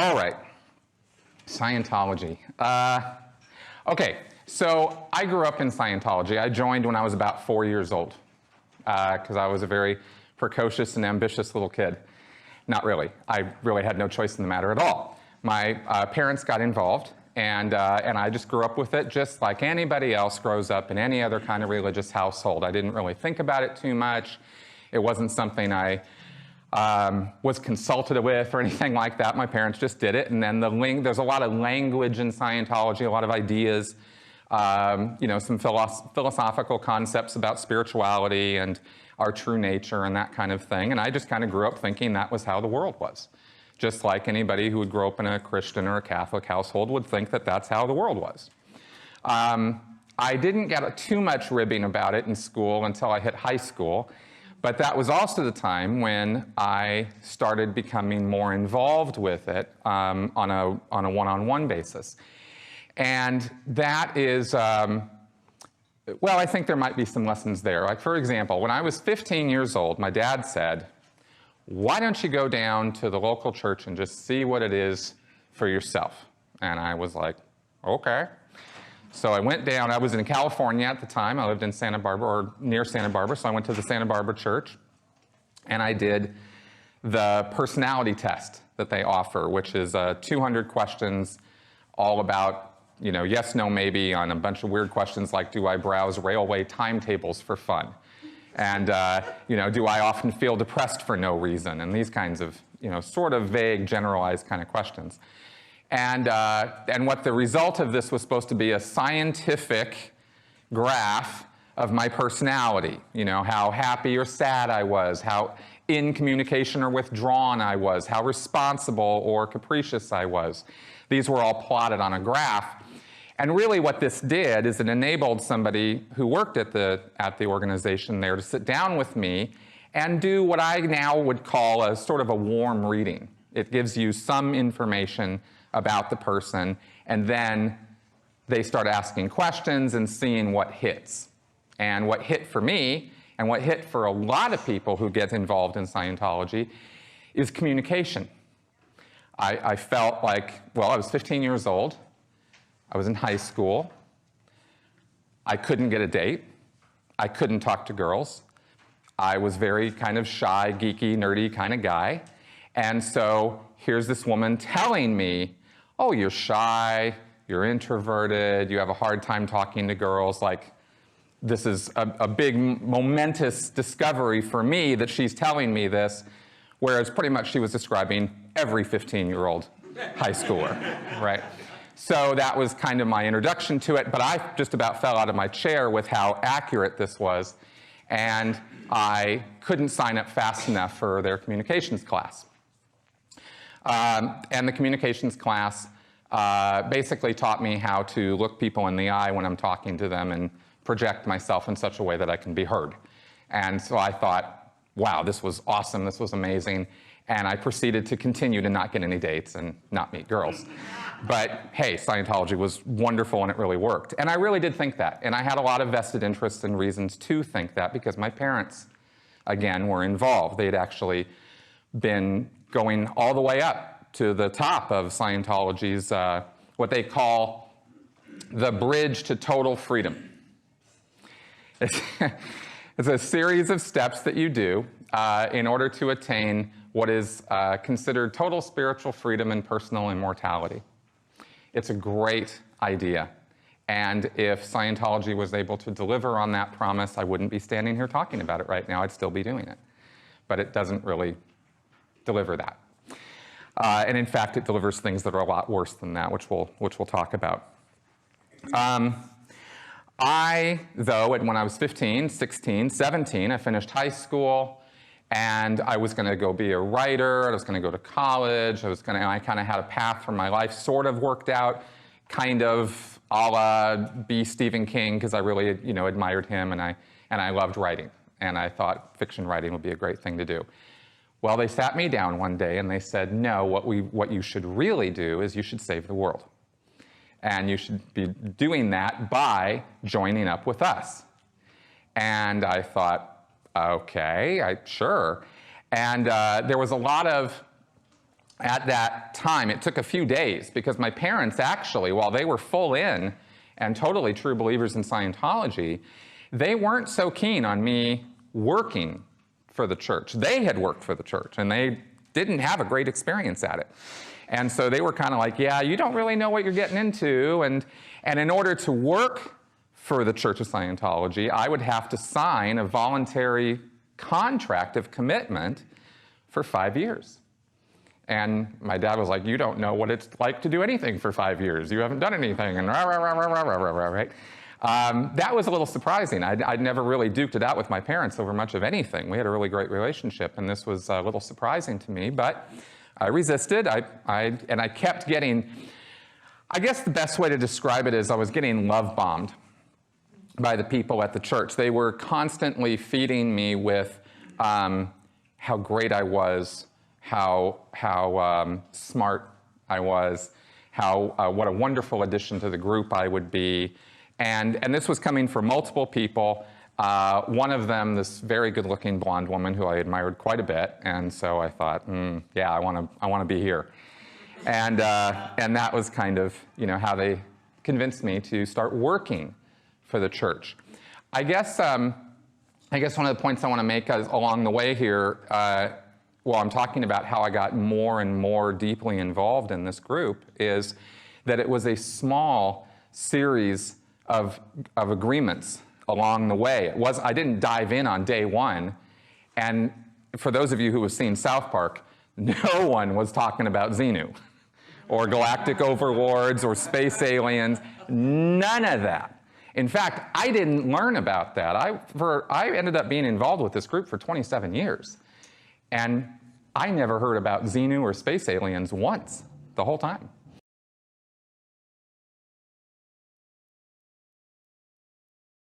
All right, Scientology. Okay, so I grew up in Scientology. I joined when I was about 4 years old because I was a very precocious and ambitious little kid. Not really. I really had no choice in the matter at all. My parents got involved, and I just grew up with it just like anybody else grows up in any other kind of religious household. I didn't really think about it too much. It wasn't something I was consulted with or anything like that. My parents just did it, and then there's a lot of language in Scientology, a lot of ideas, some philosophical concepts about spirituality and our true nature and that kind of thing, and I just kind of grew up thinking that was how the world was. Just like anybody who would grow up in a Christian or a Catholic household would think that that's how the world was. I didn't get too much ribbing about it in school until I hit high school, but that was also the time when I started becoming more involved with it on a one-on-one basis. And that is, well, I think there might be some lessons there. Like, for example, when I was 15 years old, my dad said, "Why don't you go down to the local church and just see what it is for yourself?" And I was like, okay. So I went down. I was in California at the time. I lived in Santa Barbara, or near Santa Barbara, so I went to the Santa Barbara church, and I did the personality test that they offer, which is 200 questions all about, yes, no, maybe, on a bunch of weird questions like, do I browse railway timetables for fun? And, do I often feel depressed for no reason? And these kinds of, sort of vague, generalized kind of questions. And what the result of this was supposed to be a scientific graph of my personality, how happy or sad I was, how in communication or withdrawn I was, how responsible or capricious I was. These were all plotted on a graph. And really what this did is it enabled somebody who worked at the organization there to sit down with me and do what I now would call a sort of a warm reading. It gives you some information about the person, and then they start asking questions and seeing what hits. And what hit for me, and what hit for a lot of people who get involved in Scientology, is communication. I felt like, well, I was 15 years old. I was in high school. I couldn't get a date. I couldn't talk to girls. I was very kind of shy, geeky, nerdy kind of guy. And so here's this woman telling me, oh, you're shy, you're introverted, you have a hard time talking to girls. Like, this is a big, momentous discovery for me that she's telling me this, whereas pretty much she was describing every 15-year-old high schooler, right? So that was kind of my introduction to it, but I just about fell out of my chair with how accurate this was, and I couldn't sign up fast enough for their communications class. And the communications class basically taught me how to look people in the eye when I'm talking to them and project myself in such a way that I can be heard. And so I thought, wow, this was awesome, this was amazing, and I proceeded to continue to not get any dates and not meet girls. But hey, Scientology was wonderful and it really worked. And I really did think that. And I had a lot of vested interests and reasons to think that because my parents, again, were involved. They had actually been going all the way up to the top of Scientology's, what they call the bridge to total freedom. It's a series of steps that you do in order to attain what is considered total spiritual freedom and personal immortality. It's a great idea. And if Scientology was able to deliver on that promise, I wouldn't be standing here talking about it right now. I'd still be doing it. But it doesn't really deliver that. And in fact, it delivers things that are a lot worse than that, which we'll talk about. Though, when I was 15, 16, 17, I finished high school, and I was going to go be a writer. I was going to go to college. I kind of had a path for my life sort of worked out, kind of a la be Stephen King, because I really, admired him, and I loved writing. And I thought fiction writing would be a great thing to do. Well, they sat me down one day and they said, no, what you should really do is you should save the world. And you should be doing that by joining up with us. And I thought, okay, sure. And there was a lot of at that time, it took a few days because my parents actually, while they were full in and totally true believers in Scientology, they weren't so keen on me working for the church. They had worked for the church and they didn't have a great experience at it. And so they were kind of like, yeah, you don't really know what you're getting into. And in order to work for the Church of Scientology, I would have to sign a voluntary contract of commitment for 5 years. And my dad was like, you don't know what it's like to do anything for 5 years. You haven't done anything, and rah, rah, rah, rah, rah, rah, rah, rah, right? That was a little surprising. I'd never really duked it out with my parents over much of anything. We had a really great relationship, and this was a little surprising to me, but I resisted. And I kept getting, I guess the best way to describe it is I was getting love bombed by the people at the church. They were constantly feeding me with how great I was, how smart I was, what a wonderful addition to the group I would be. And this was coming from multiple people. One of them, this very good-looking blonde woman who I admired quite a bit, and so I thought, yeah, I want to be here. And that was kind of, how they convinced me to start working for the church. I guess one of the points I want to make along the way here, while I'm talking about how I got more and more deeply involved in this group, is that it was a small series of agreements along the way. I didn't dive in on day one, and for those of you who have seen South Park, no one was talking about Xenu, or galactic overlords, or space aliens, none of that. In fact, I didn't learn about that. I ended up being involved with this group for 27 years, and I never heard about Xenu or space aliens once the whole time.